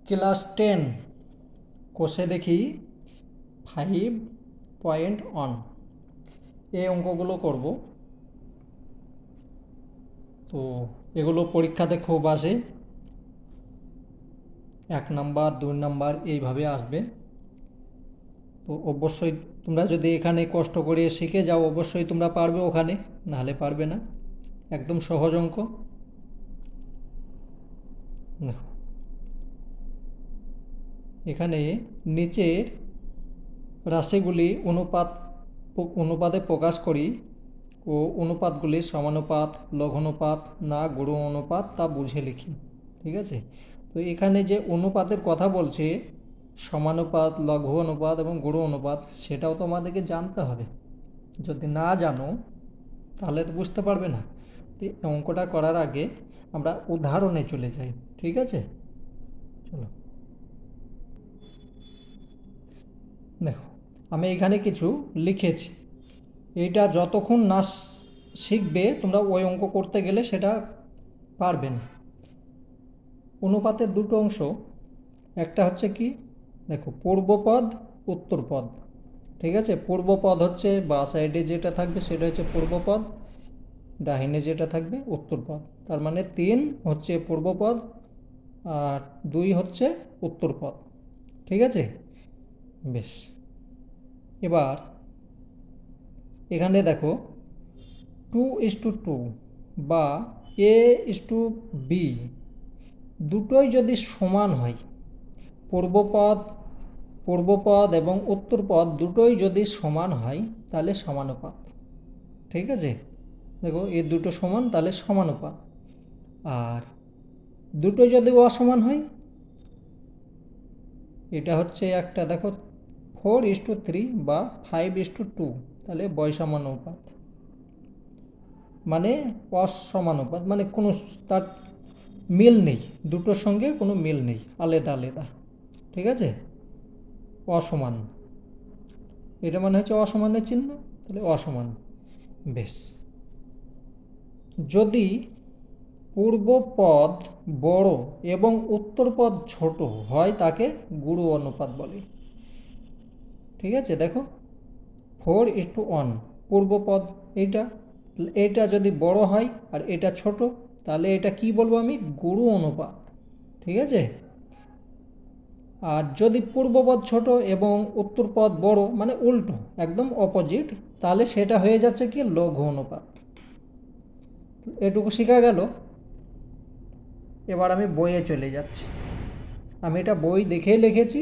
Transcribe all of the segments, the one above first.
Class 10 কোষে দেখি 5.1 এই অঙ্কগুলো করব। তো এগুলো পরীক্ষাতে খুব আসে, 1 নাম্বার 2 নাম্বার এইভাবে আসবে। তো অবশ্যই তোমরা যদি এখানে কষ্ট করে শিখে যাও অবশ্যই তোমরা পারবে, ওখানে নাহলে পারবে না। একদম সহজ অঙ্ক। দেখো এখানে নিচের রাশিগুলি অনুপাতে প্রকাশ করি ও অনুপাতগুলি সমানুপাত, লঘানুপাত না গুণ অনুপাত তা বুঝে লিখি। ঠিক আছে, তো এখানে যে অনুপাতের কথা বলছে, সমানুপাত, লঘু অনুপাত এবং গুণ অনুপাত, সেটাও তো আমাদেরকে জানতে হবে। যদি না জানো তাহলে তো বুঝতে পারবে না। তো অঙ্কটা করার আগে আমরা উদাহরণে চলে যাই। ঠিক আছে, চলো। দেখো আমি এখানে কিছু লিখেছি, এটা যতক্ষণ না শিখবে তোমরা ওই অঙ্ক করতে গেলে সেটা পারবে না। অনুপাতের দুটো অংশ, একটা হচ্ছে কি, দেখো পূর্বপদ উত্তরপদ। ঠিক আছে, পূর্বপদ হচ্ছে বা সাইডে যেটা থাকবে সেটা হচ্ছে পূর্বপদ, ডাহিনে যেটা থাকবে উত্তরপদ। তার মানে 3 হচ্ছে পূর্বপদ আর 2 হচ্ছে উত্তরপদ। ঠিক আছে, বেশ। এবার এখানে দেখো 2:2 বা A:B দুটোই যদি সমান হয়, পূর্বপদ পূর্বপদ এবং উত্তরপদ দুটোই যদি সমান হয় তাহলে সমানুপাত। ঠিক আছে, দেখো এই দুটো সমান তাহলে সমানুপাত। আর দুটো যদি অসমান হয়, এটা হচ্ছে একটা দেখো 4:3 বা 5:2, তাহলে বৈষমানুপাত, মানে অসমানুপাত, মানে কোনো তার মিল নেই, দুটোর সঙ্গে কোনো মিল নেই, আলাদা আলাদা। ঠিক আছে, অসমান, এটা মানে হচ্ছে অসমানের চিহ্ন, তাহলে অসমান। বেশ, যদি পূর্বপদ বড় এবং উত্তরপদ ছোট হয় তাকে গুরু অনুপাত বলে। ঠিক আছে, দেখো 4:1 পূর্বপদ এইটা, এটা যদি বড় হয় আর এটা ছোট, তাহলে এটা কি বলবো আমি, গুরু অনুপাত। ঠিক আছে, আর যদি পূর্বপদ ছোট এবং উত্তরপদ বড়, মানে উল্টো একদম অপোজিট, তাহলে সেটা হয়ে যাচ্ছে কি, লঘু অনুপাত। এটুকু শেখা গেল। এবার আমি বইয়ে চলে যাচ্ছি। আমি এটা বই দেখেই লিখেছি,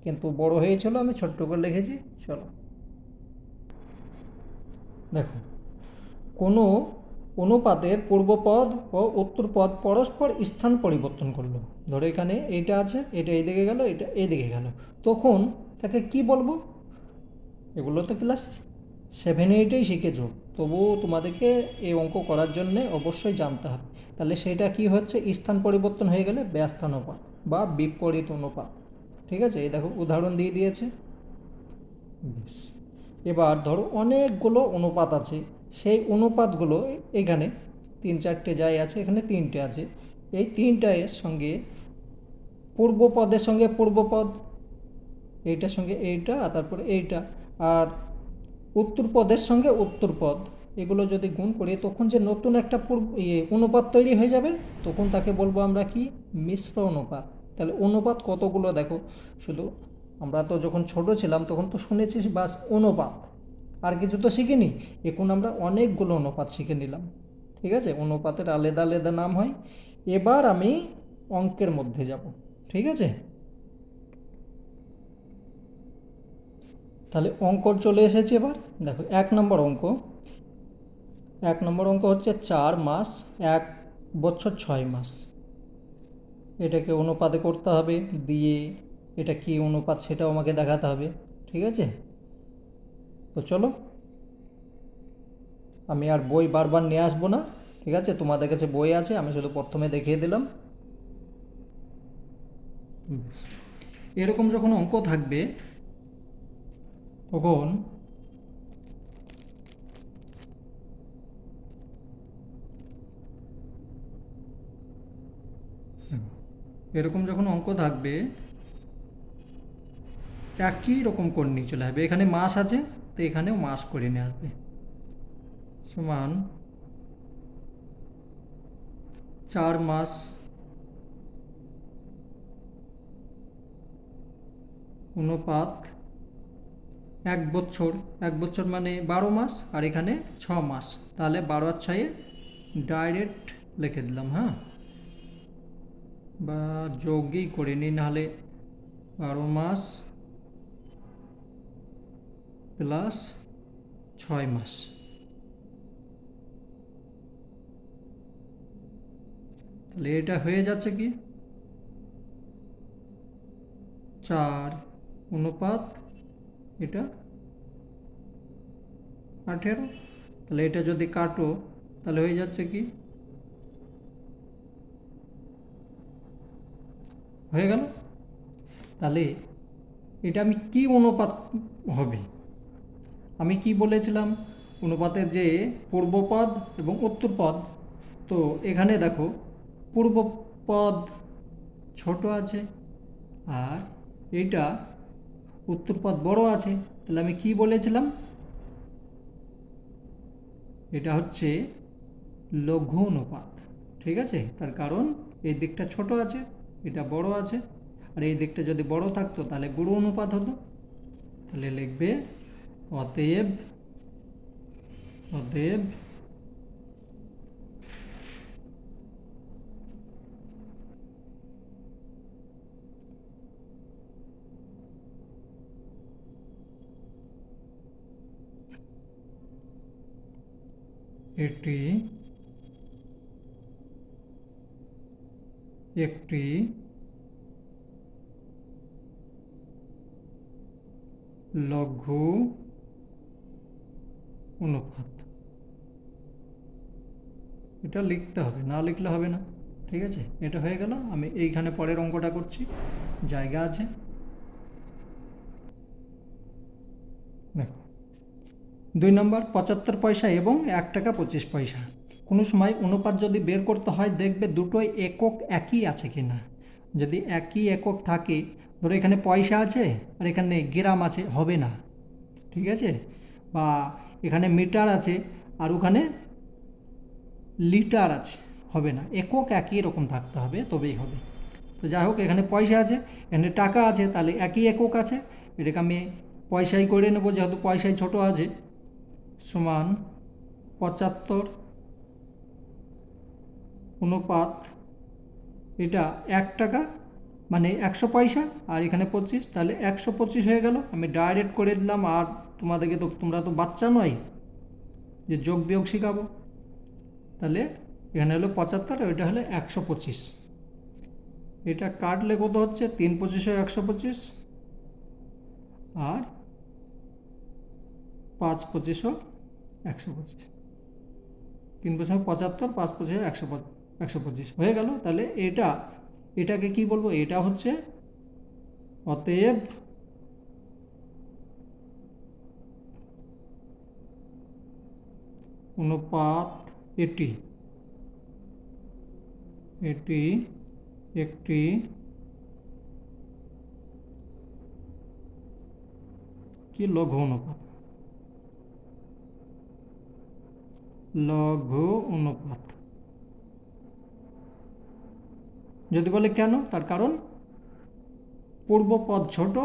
কিন্তু বড় হয়েছিল আমি ছোট্ট করে লিখেছি। চলো দেখো, কোনো অনুপাতের পূর্বপদ ও উত্তরপদ পরস্পর স্থান পরিবর্তন করলো। ধরো এখানে এইটা আছে, এটা এইদিকে গেল, এটা এইদিকে গেল, তখন তাকে কি বলবো? এগুলো তো ক্লাস 7-8এই শিখেছো, তবুও তোমাদেরকে এই অঙ্ক করার জন্য অবশ্যই জানতে হবে। তাহলে সেটা কি হচ্ছে, স্থান পরিবর্তন হয়ে গেলে ব্যস্তানুপাত বা বিপরীত অনুপাত। ঠিক আছে, এই দেখো উদাহরণ দিয়ে দিয়েছে। বেশ, এবার ধরো অনেকগুলো অনুপাত আছে, সেই অনুপাতগুলো এখানে 3-4টে যাই আছে, এখানে 3টে আছে। এই 3টার সঙ্গে পূর্বপদের সঙ্গে পূর্বপদ, এইটার সঙ্গে এইটা, তারপরে এইটা, আর উত্তরপদের সঙ্গে উত্তরপদ, এগুলো যদি গুণ করি তখন যে নতুন একটা অনুপাত তৈরি হয়ে যাবে, তখন তাকে বলবো আমরা কি, মিশ্র অনুপাত। তাহলে অনুপাত কতগুলো দেখো, শুধু আমরা তো যখন ছোট ছিলাম তখন তো শুনেছি বাস অনুপাত, আর কিছু তো শিখিনি। এখন আমরা অনেকগুলো অনুপাত শিখে নিলাম। ঠিক আছে, অনুপাতের আলাদা আলাদা নাম হয়। এবার আমি অঙ্কের মধ্যে যাব। ঠিক আছে, তাহলে অঙ্ক চলে এসেছে। এবার দেখো 1 নম্বর অঙ্ক। 1 নম্বর অঙ্ক হচ্ছে 4 মাস 1 বছর 6 মাস। এটাকে অনুপাতে করতে হবে দিয়ে, এটা কি অনুপাত সেটাও আমাকে দেখাতে হবে। ঠিক আছে, তো চলো, আমি আর বই বারবার নিয়ে আসবো না। ঠিক আছে, তোমাদের কাছে বই আছে, আমি শুধু প্রথমে দেখিয়ে দিলাম। এরকম যখন অঙ্ক থাকবে তখন এরকম যখন অঙ্ক থাকবে একই রকম করে নিয়ে চলে আসবে। এখানে মাস আছে তো এখানেও মাস করে নিয়ে আসবে। সমান 4 মাস অনুপাত 1 বছর। 1 বছর মানে 12 মাস, আর এখানে 6 মাস। তাহলে 12 আর 6 ডাইরেক্ট লিখে দিলাম। হ্যাঁ, বা যোগই করে নিই, নাহলে 12 মাস প্লাস 6 মাস। তাহলে এটা হয়ে যাচ্ছে কি 4 অনুপাত এটা 18। তাহলে এটা যদি কাটো তাহলে হয়ে যাচ্ছে কি, হয়ে গেল। তাহলে এটা আমি কি অনুপাত হবে, আমি কি বলেছিলাম অনুপাতের যে পূর্বপদ এবং উত্তরপদ। তো এখানে দেখো পূর্বপদ ছোট আছে আর এটা উত্তরপদ বড় আছে। তাহলে আমি কি বলেছিলাম, এটা হচ্ছে লঘু অনুপাত। ঠিক আছে, তার কারণ এই দিকটা ছোট আছে, এটা বড় আছে, আর এই দিকটা যদি বড় থাকতো তাহলে গুরু অনুপাত হতো। তাহলে লিখবে অতএব অতএব এটি একটি লঘু অনুপাত। এটা লিখতে হবে, না লিখলে হবে না। ঠিক আছে, এটা হয়ে গেল। আমি এইখানে পরের অঙ্কটা করছি, জায়গা আছে। দেখো 2 নম্বর 75 পয়সা এবং 1 টাকা 25 পয়সা। কোনো সময় অনুপাত যদি বের করতে হয় দেখবে দুটোই একক একই আছে কি না। যদি একই একক থাকে, ধরো এখানে পয়সা আছে আর এখানে গ্রাম আছে, হবে না। ঠিক আছে, বা এখানে মিটার আছে আর ওখানে লিটার আছে, হবে না। একক একই রকম থাকতে হবে, তবেই হবে। তো যাই হোক, এখানে পয়সা আছে, এখানে টাকা আছে, তাহলে একই একক আছে। এটাকে আমি পয়সাই করে নেবো, যেহেতু পয়সাই ছোট আছে। সমান 75 অনুপাত এটা 1 টাকা মানে 100 পয়সা, আর এখানে 25, তাহলে 125 হয়ে গেল। আমি ডাইরেক্ট করে দিলাম। আর তোমাদেরকে তো, তোমরা তো বাচ্চা নয় যে যোগ বিয়োগ শেখাবো। তাহলে এখানে হলো 75 আর ওইটা হলো 125। এটা কাটলে কত হচ্ছে, 3 25 125 আর 5 25 125। 3 25 75, 5 25 125 হয়ে গেল। তাহলে এটাকে কি বলবো, এটা হচ্ছে অতএব অনুপাত এটি একটি কি লঘু অনুপাত। লঘু অনুপাত যদি বলে কেন, তার কারণ পূর্বপদ ছোট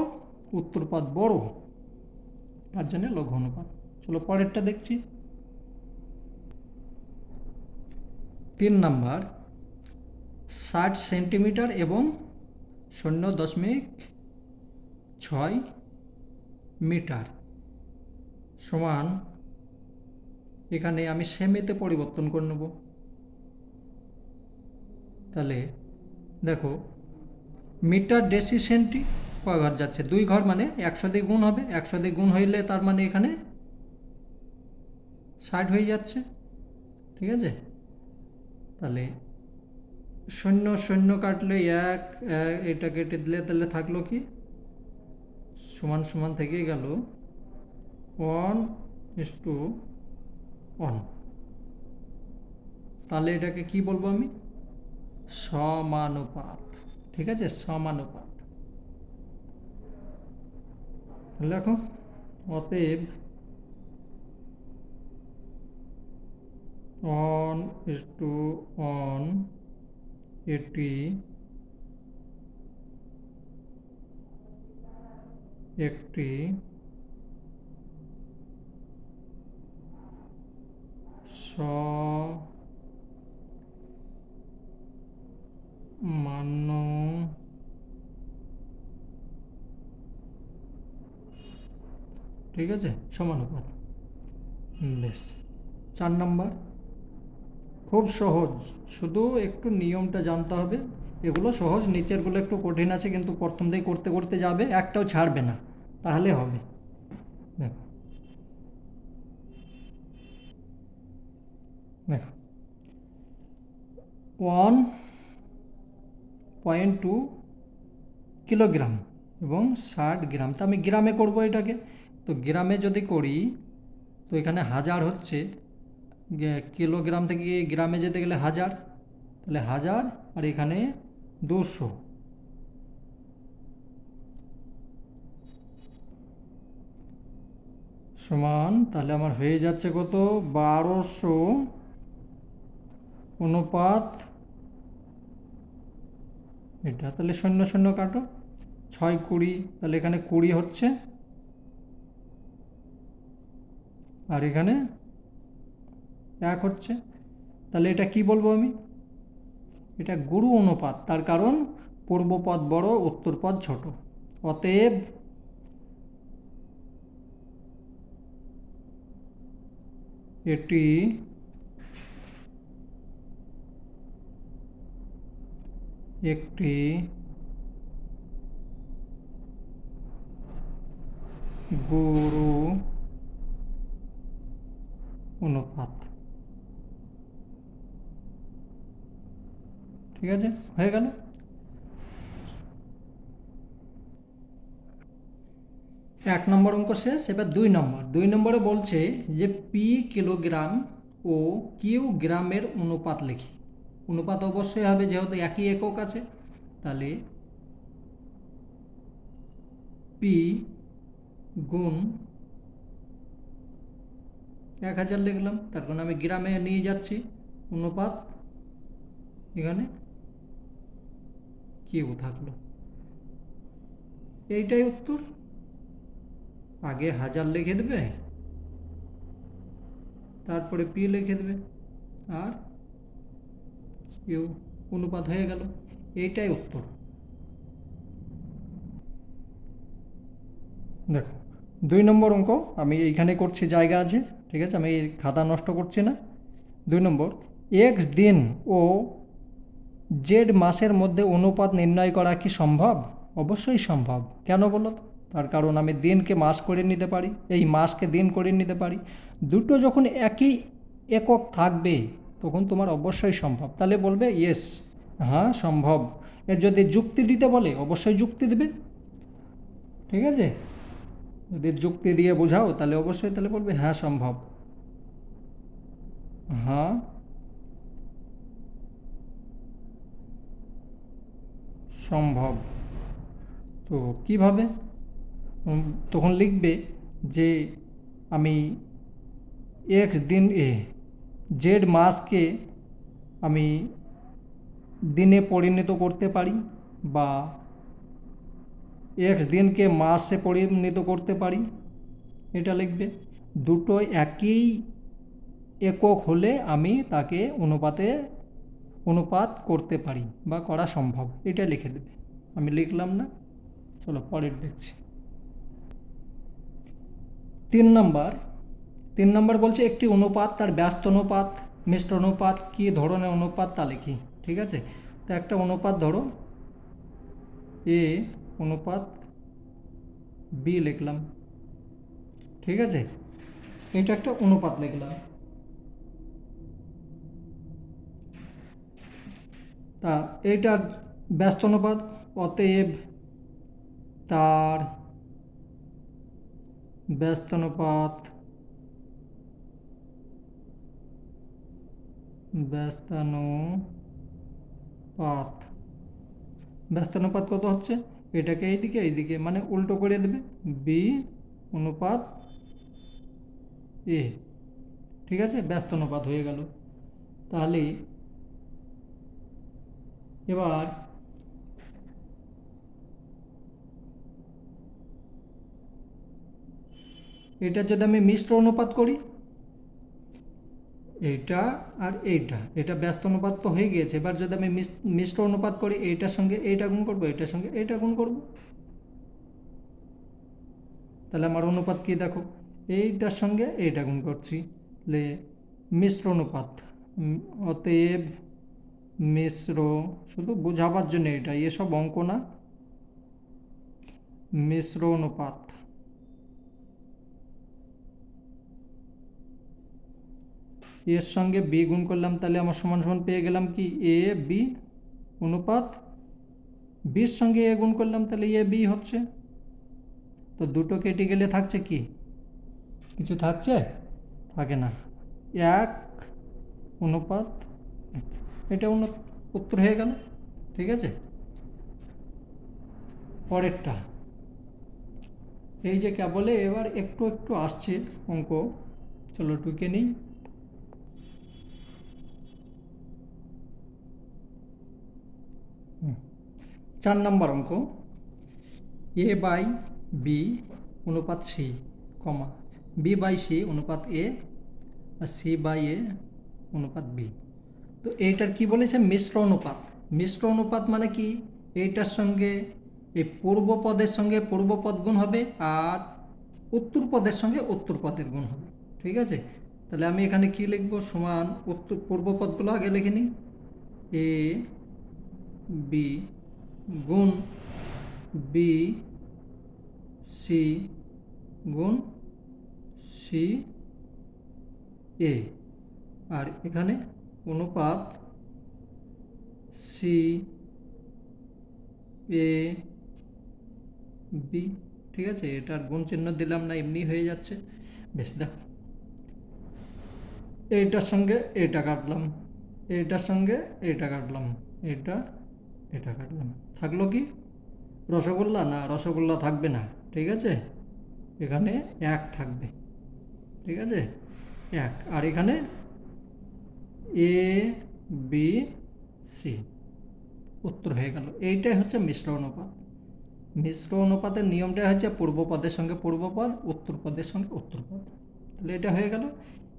উত্তরপদ বড়, তার জন্য লঘু অনুপাত। চলো পরেরটা দেখছি। 3 নাম্বার 60 সেন্টিমিটার এবং 0.6 মিটার সমান, এখানে আমি সেমিতে পরিবর্তন করে নেব। তাহলে দেখো মিটার ডেসি সেন্টি কয় ঘর যাচ্ছে, 2 ঘর, মানে 100 দিয়ে গুণ হবে। 100 দিয়ে গুণ হইলে তার মানে এখানে 60 হয়ে যাচ্ছে। ঠিক আছে, তাহলে 0 কাটলে 1, এটা কেটে দিলে তাহলে থাকলো কি, সমান সমান থেকে গেল 1:1। তাহলে এটাকে কি বলবো আমি, সমানুপাত। ঠিক আছে, সমানুপাত। লেখো, অতএব 1:1 এটি একটি সমান্য ঠিক আছে, সমানুপাত। বেশ। 4 নম্বর, খুব সহজ, শুধু একটু নিয়মটা জানতে হবে। এগুলো সহজ, নিচেরগুলো একটু কঠিন আছে, কিন্তু প্রথম দিয়ে করতে করতে যাবে, একটাও ছাড়বে না, তাহলে হবে। দেখো দেখো 1.2 কিলোগ্রাম এবং 60 গ্রাম। তো আমি গ্রামে করব এটাকে। তো গ্রামে যদি করি, তো এখানে 1000 হচ্ছে, কিলোগ্রাম থেকে গ্রামে যেতে গেলে 1000, তাহলে 1000 আর এখানে 200, সমান, তাহলে আমার হয়ে যাচ্ছে কত, 1200 অনুপাত এটা। তাহলে 0 0 কাটো, 6 20, তাহলে এখানে 20 হচ্ছে, আর এখানে 1 হচ্ছে। তাহলে এটা কি বলবো আমি, এটা গুরু অনুপাত, তার কারণ পূর্বপদ বড়, উত্তরপদ ছোট। অতএব এটি একটি গুরু অনুপাত। ঠিক আছে, হয়ে গেল। এক নম্বর অঙ্ক শেষ। এবার 2 নম্বর। 2 নম্বরে বলছে যে পি কিলোগ্রাম ও কিউ গ্রামের অনুপাত লিখি। অনুপাত অবশ্যই হবে, যেহেতু একই একক আছে। তাহলে পি গুণ 1000 লিখলাম, তার কারণ আমি গ্রামে নিয়ে যাচ্ছি, অনুপাত এখানে কিউ থাকলো। এইটাই উত্তর। আগে 1000 লিখে দেবে, তারপরে পি লিখে দেবে, আর কিউ, অনুপাত হয়ে গেল। এইটাই উত্তর। দেখো 2 নম্বর অঙ্ক আমি এইখানে করছি, জায়গা আছে, ঠিক আছে, আমি খাতা নষ্ট করছি না। 2 নম্বর, এক্স দিন ও জেড মাসের মধ্যে অনুপাত নির্ণয় করা কি সম্ভব? অবশ্যই সম্ভব। কেন বলো তো? তার কারণ আমি দিনকে মাস করে নিতে পারি, এই মাসকে দিন করে নিতে পারি। দুটো যখন একই একক থাকবে, তখন তোমার অবশ্যই সম্ভব। তাহলে বলবে ইয়েস, হ্যাঁ সম্ভব। এর যদি যুক্তি দিতে বলে, অবশ্যই যুক্তি দেবে, ঠিক আছে। যদি যুক্তি দিয়ে বোঝাও, তাহলে অবশ্যই তাহলে বলবে হ্যাঁ সম্ভব, হ্যাঁ সম্ভব। তো কিভাবে? তখন লিখবে যে আমি এক্স দিন জেড মাসকে আমি দিনে পরিণত করতে পারি, বা এক্স দিনকে মাসে পরিণত করতে পারি, এটা লিখবে। দুটো একই একক হলে আমি তাকে অনুপাত করতে পারি বা করা সম্ভব, এটা লিখে দেবে। আমি লিখলাম না, চলো পরের দেখছি। 3 নম্বর। 3 নম্বর বলছে একটি অনুপাত তার ব্যস্ত অনুপাত, মিশ্র অনুপাত, কী ধরনের অনুপাত তা লিখি। ঠিক আছে, তো একটা অনুপাত ধরো এ অনুপাত বি লিখলাম, ঠিক আছে, এটা একটা অনুপাত লিখলাম। তা এইটার ব্যস্ত অনুপাত, অতএব তার ব্যস্তানুপাত ব্যস্তানুপাত ব্যস্ত অনুপাত কত হচ্ছে, এটাকে এইদিকে এইদিকে মানে উল্টো করে দেবে, বি অনুপাত এ। ঠিক আছে, ব্যস্ত অনুপাত হয়ে গেল। তাহলে এবার এটা যদি আমি মিশ্র অনুপাত করি, এইটা আর এইটা, এটা ব্যস্ত অনুপাত তো হয়ে গিয়েছে। এবার যদি আমি মিশ্র অনুপাত করি, এইটার সঙ্গে এইটা গুণ করবো, এইটার সঙ্গে এইটা গুণ করবো, তাহলে আমার অনুপাত কি দেখো, এইটার সঙ্গে এইটা গুণ করছি, তাহলে মিশ্র অনুপাত। অতএব মিশ্র, শুধু বোঝাবার জন্য এটা, এসব অঙ্ক না, মিশ্র অনুপাত। এর সঙ্গে বি গুণ করলাম, তাহলে আমার সমান সমান পেয়ে গেলাম কি, এ বি অনুপাত বির সঙ্গে এ গুণ করলাম, তাহলে এ বি হচ্ছে। তো দুটো কেটে গেলে থাকছে কি, কিছু থাকছে, থাকে না, 1 অনুপাত 1। এটা উত্তর হয়ে গেল। ঠিক আছে, পরেরটা, এই যে কেবলে এবার একটু একটু আসছে অঙ্ক, চলো টুকে নিই। 4 নম্বর অঙ্ক, এ বাই বি অনুপাত C, comma B by C অনুপাত এ আর সি বাই এ অনুপাত বি। তো এইটার কি বলেছে, মিশ্র অনুপাত। মিশ্র অনুপাত মানে কি, এইটার সঙ্গে এই পূর্ব পদের সঙ্গে পূর্ব পদ গুণ হবে, আর উত্তর পদের সঙ্গে উত্তর পদের গুণ হবে। ঠিক আছে, তাহলে আমি এখানে কি লিখব, সমান উত্তর পূর্ব পদগুলো আগে লিখে নিই, এ বি গুণ বি সি গুণ সি এ, আর এখানে অনুপাত সি এ বি। ঠিক আছে, এটার গুণ চিহ্ন দিলাম না, এমনি হয়ে যাচ্ছে। বেশ, দেখো এইটার সঙ্গে এটা কাটলাম, এইটার সঙ্গে এটা কাটলাম, এটা এটা কাটলাম, থাকলো কি রসগোল্লা, না রসগোল্লা থাকবে না। ঠিক আছে, এখানে 1 থাকবে। ঠিক আছে, 1, আর এখানে এ বি সি, উত্তর হয়ে গেল। এইটাই হচ্ছে মিশ্র অনুপাত। মিশ্র অনুপাতের নিয়মটা হচ্ছে পূর্ব পদের সঙ্গে পূর্ব পদ, উত্তর পদের সঙ্গে উত্তর পদ। তাহলে এটা হয়ে গেল।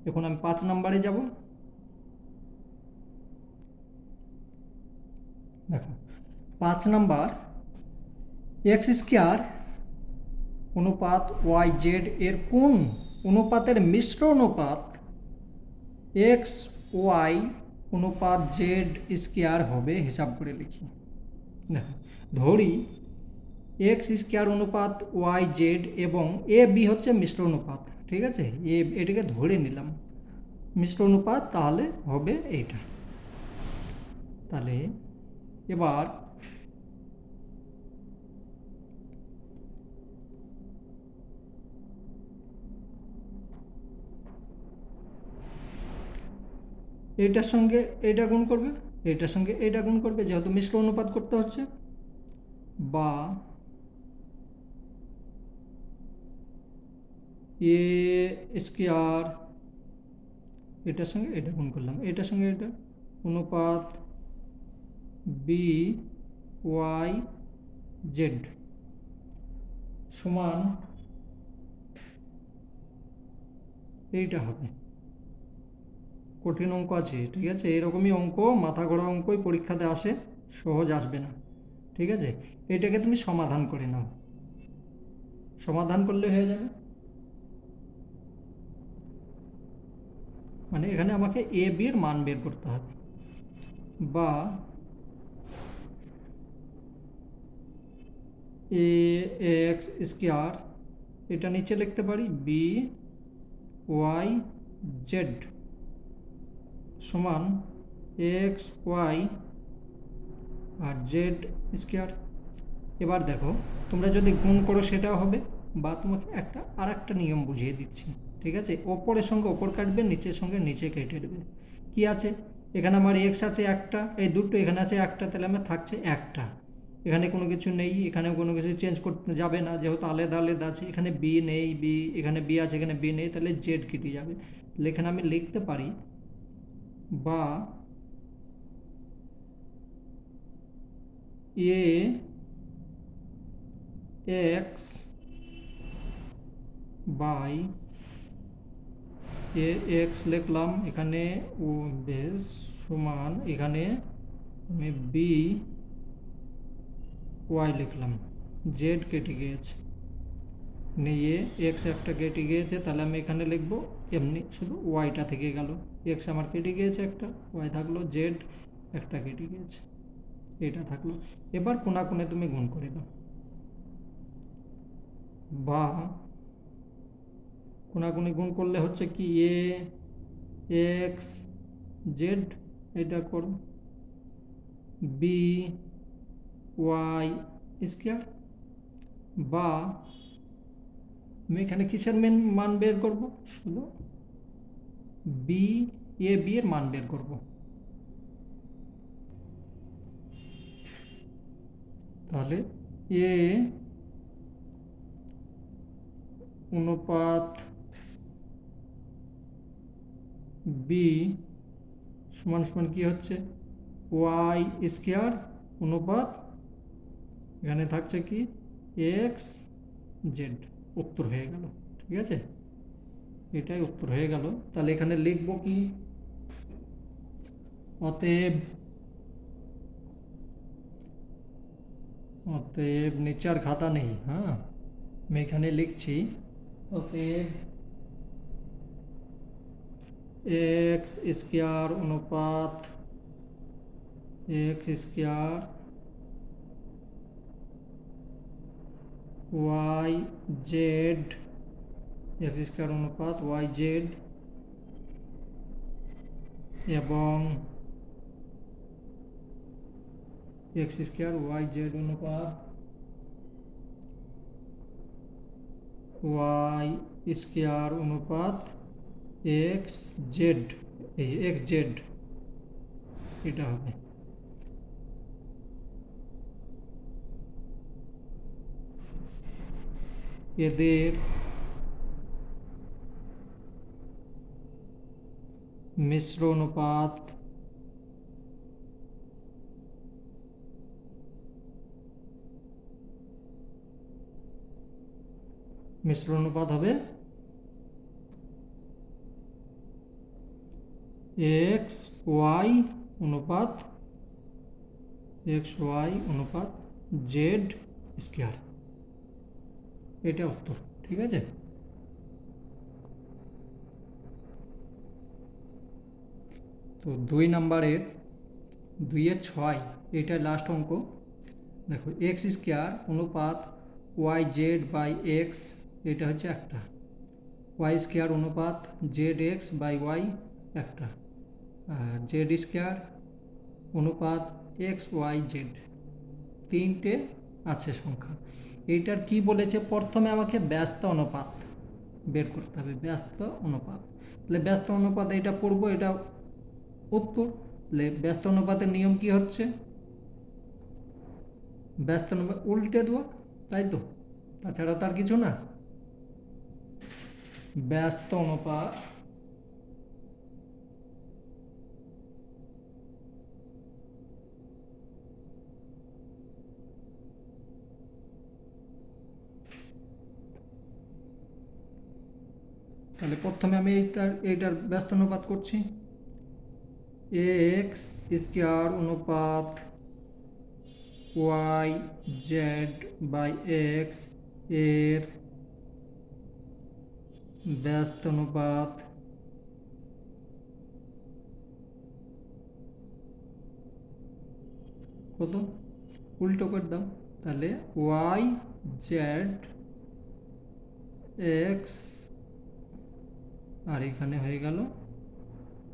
এখন আমি 5 নম্বরে যাব। দেখো 5 নম্বর, এক্স স্কোয়ার অনুপাত ওয়াই জেড এর কোন অনুপাতের মিশ্র অনুপাত এক্স ওয়াই অনুপাত জেড স্কোয়ার হবে, হিসাব করে লিখি। দেখো, ধরি এক্স স্কোয়ার অনুপাত ওয়াই জেড এবং এ বি হচ্ছে মিশ্র অনুপাত। ঠিক আছে, এটাকে ধরে নিলাম মিশ্র অনুপাত, তাহলে হবে এইটা। তাহলে এবার এইটার সঙ্গে এইটা গুণ করবে, এইটার সঙ্গে এইটা গুণ করবে, যেহেতু মিশ্র অনুপাত করতে হচ্ছে, বা এ স্কোয়ার, এটার সঙ্গে এটা গুণ করলাম, এটার সঙ্গে এটা অনুপাত বি ওয়াই জেড সমান এইটা হবে। কঠিন অঙ্ক আছে, ঠিক আছে, এরকমই অঙ্ক, মাথা ঘোরা অঙ্কই পরীক্ষাতে আসে, সহজ আসবে না। ঠিক আছে, এটাকে তুমি সমাধান করে নাও, সমাধান করলে হয়ে যাবে। মানে এখানে আমাকে এ বির মান বের করতে হবে, বা এ এক্স স্কোয়ার, এটা নিচে লিখতে পারি বি ওয়াই জেড সমান এক্স ওয়াই আর জেড স্কোয়ার। এবার দেখো, তোমরা যদি গুণ করো সেটাও হবে, বা তোমাকে আর একটা নিয়ম বুঝিয়ে দিচ্ছি। ঠিক আছে, ওপরের সঙ্গে ওপর কাটবে, নিচের সঙ্গে নিচে কেটে দেবে। কি আছে, এখানে আমার এক্স আছে একটা, এই দুটো, এখানে আছে একটা, তাহলে আমার থাকছে একটা। এখানে কোনো কিছু নেই, এখানে কোনো কিছু চেঞ্জ করতে যাবে না, যেহেতু আলাদা আলাদা আছে। এখানে বি নেই, এখানে বি আছে, এখানে বি নেই, তাহলে জেড কেটে যাবে। তাহলে এখানে আমি লিখতে পারি বা এ এক্স বাই এ এক্স লিখলাম, এখানে ও বেস সমান, এখানে আমি বি ওয়াই লিখলাম, জেড কেটে গিয়েছে, নিয়ে এক্স একটা কেটে গিয়েছে, তাহলে আমি এখানে লিখব এমনি শুধু ওয়াইটা থেকে গেল, এক্স আমার কেটে গিয়েছে একটা, ওয়াই থাকলো, জেড একটা কেটে গিয়েছে, এটা থাকলো। এবার কোণাকুণে তুমি গুণ করে দাও, বা কোণাকুণি গুণ করলে হচ্ছে কি এ এক্স জেড, এটা করো বি ওয়াই স্কোয়ার, বা আমি এখানে কিসের মান বের করব, শুধু বি এ বি এর মান বের করব। তাহলে এ অনুপাত বি সমান সমান কি হচ্ছে, ওয়াই স্কোয়ার অনুপাত এখানে থাকছে কি এক্স জেড, উত্তর হয়ে গেল। ঠিক আছে, এটাই উত্তর হয়ে গেল। তাহলে এখানে লিখব কি, অতএব অতএব নিচে আর খাতা নেই, হ্যাঁ আমি এখানে লিখছি, অতএব এক্স স্কোয়ার অনুপাত X square Y Z, X square অনুপাত ওয়াই জেড, এবং এক্স স্কোয়ার ওয়াই জেড অনুপাত ওয়াই স্কোয়ার অনুপাত এক্স জেড, এই এক্স জেড এটা হবে। এদের মিশ্র অনুপাত হবে এক্স ওয়াই অনুপাত জেড স্কোয়ার, এটা উত্তর। ঠিক আছে, তো 2 নম্বরের 2-6 এটা লাস্ট অঙ্ক। দেখো এক্স স্কোয়ার অনুপাত ওয়াই জেড বাই এক্স, এটা হচ্ছে একটা, ওয়াই স্কোয়ার অনুপাত জেড এক্স বাই ওয়াই একটা, আর জেড স্কোয়ার অনুপাত এক্স ওয়াই জেড, তিনটে আছে সংখ্যা। এইটার কি বলেছে, প্রথমে আমাকে ব্যস্ত অনুপাত বের করতে হবে, ব্যস্ত অনুপাত। তাহলে ব্যস্ত অনুপাত এটা পড়বো, এটা উত্তর। তাহলে ব্যস্ত অনুপাতের নিয়ম কি হচ্ছে, ব্যস্ত অনুপাত উল্টে দেওয়া, তাই তো, তাছাড়া তার কিছু না। ব্যস্ত অনুপাত তাহলে প্রথমে আমি এইটার ব্যস্ত অনুপাত করছি, এক্স স্কোয়ার অনুপাত ওয়াই জেড বাই এক্স এর ব্যস্ত অনুপাত কত, উল্টো করে দাও, তাহলে ওয়াই জেড এক্স, আর এখানে হয়ে গেল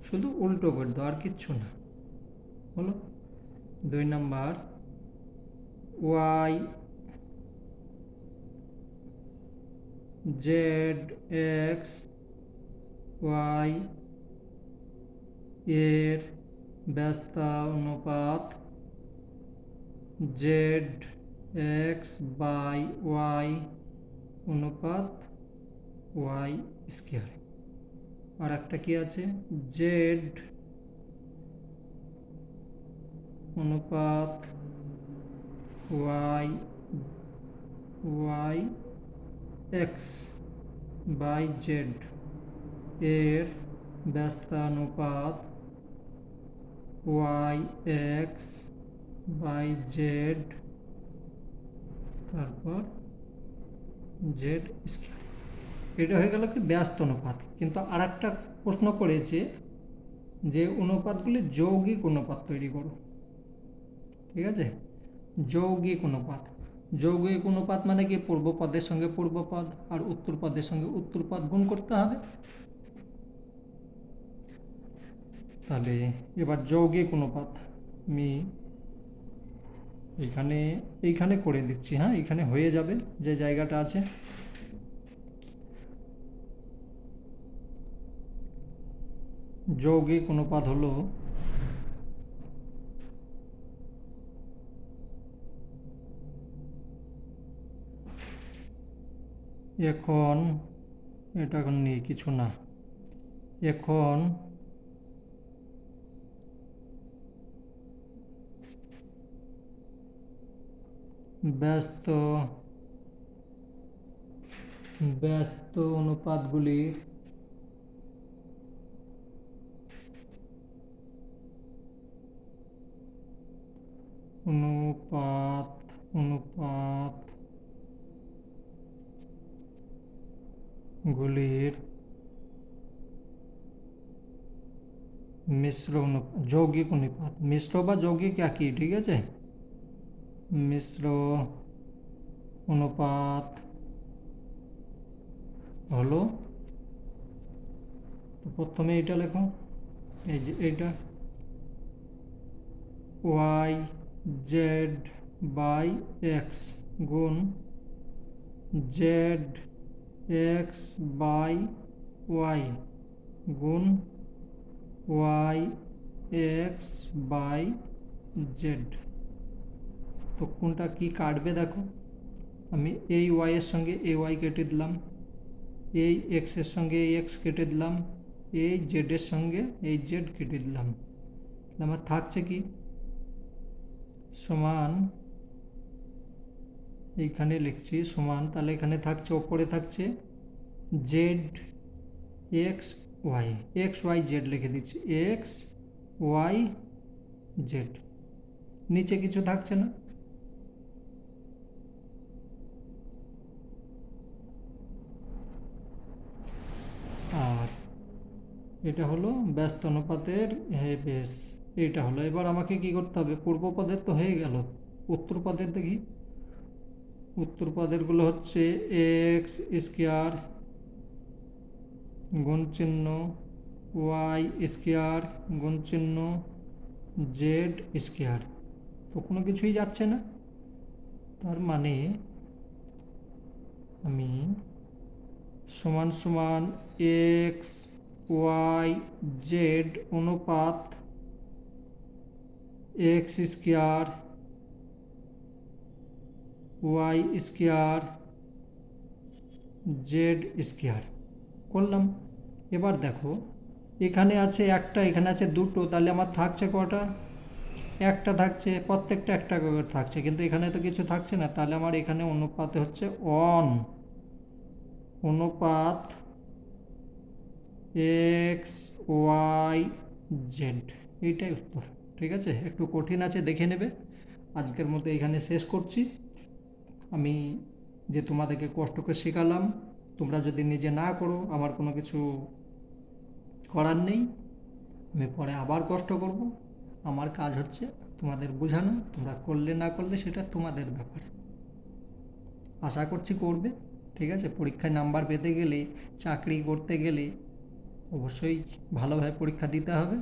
শুধু উল্টো করে দাও, আর কিচ্ছু না, হলো। 2 নম্বর ওয়াই জেড এক্স ওয়াই এর ব্যস্ত অনুপাত জেড এক্স বাই ওয়াই অনুপাত ওয়াই স্কোয়ার। আর একটা কি আছে, জেড অনুপাত Y Y X by Z এর ব্যস্তানুপাত ওয়াই এক্স বাই জেড তারপর জেড স্কোয়ার। এটা হয়ে গেল কি ব্যস্ত অনুপাত। কিন্তু আর একটা প্রশ্ন করেছে যে অনুপাতগুলি যৌগিক অনুপাত তৈরি করো। ঠিক আছে, যৌগিক অনুপাত। যৌগিক অনুপাত মানে কি, পূর্ব পদের সঙ্গে পূর্ব পদ আর উত্তর পদের সঙ্গে উত্তর পদ গুণ করতে হবে। তাহলে এবার যৌগিক অনুপাত আমি এইখানে করে দিচ্ছি। হ্যাঁ, এখানে হয়ে যাবে যে জায়গাটা আছে। যৌগিক অনুপাত হলো এখন এটা এখন নেই কিছু না, এখন ব্যস্ত অনুপাতগুলির গুলির মিশ্র যৌগিক অনুপাত। মিশ্র বা যৌগিক একই, ঠিক আছে। মিশ্র অনুপাত হলো, তো প্রথমে এটা লেখো, এই যে এইটা ওয়াই জেড বাই এক্স গুণ জেড এক্স বাই ওয়াই গুণ ওয়াই এক্স বাই জেড। তো কোনটা কি কাটবে দেখো, আমি এই ওয়াইয়ের সঙ্গে এই ওয়াই কেটে দিলাম, এই এক্সের সঙ্গে এই এক্স কেটে দিলাম, এই জেডের সঙ্গে এই জেড কেটে দিলাম। আমার থাকছে কি, সমান, এইখানে লিখছি সমান, তাহলে এখানে থাকছে, ওপরে থাকছে Z X Y, X Y Z লিখে দিচ্ছি, এক্স ওয়াই জেড। নিচে কিছু থাকছে না, আর এটা হলো ব্যস্ত অনুপাতের বেস, এইটা হলো। এবার আমাকে কি করতে হবে, পূর্ব পদের তো হয়ে গেল, উত্তর পদের দেখি। উত্তর পদেরগুলো হচ্ছে এক্স স্কোয়ার গুণ চিহ্ন ওয়াই স্কোয়ার গুণ চিহ্ন জেড স্কোয়ার। তো কোনো কিছুই যাচ্ছে না, তার মানে আমি সমান সমান এক্স ওয়াই জেড অনুপাত X square Y square Z square করলাম। এবার দেখো এখানে আছে একটা, এখানে আছে দুটো, তাহলে আমার থাকছে কটা, একটা থাকছে, প্রত্যেকটা একটা করে থাকছে, কিন্তু এখানে তো কিছু থাকছে না। তাহলে আমার এখানে অনুপাতে হচ্ছে অন অনুপাত এক্স ওয়াই জেড, এইটাই উত্তর। ঠিক আছে, একটু কঠিন আছে, দেখে নেবে। আজকের মতো এখানে শেষ করছি। আমি যে তোমাদেরকে কষ্ট করে শেখালাম, তোমরা যদি নিজে না করো আমার কোনো কিছু করার নেই, আমি পরে আবার কষ্ট করব। আমার কাজ হচ্ছে তোমাদের বোঝানো, তোমরা করলে না করলে সেটা তোমাদের ব্যাপার। আশা করছি করবে। ঠিক আছে, পরীক্ষায় নাম্বার পেতে গেলে, চাকরি করতে গেলে অবশ্যই ভালোভাবে পরীক্ষা দিতে হবে।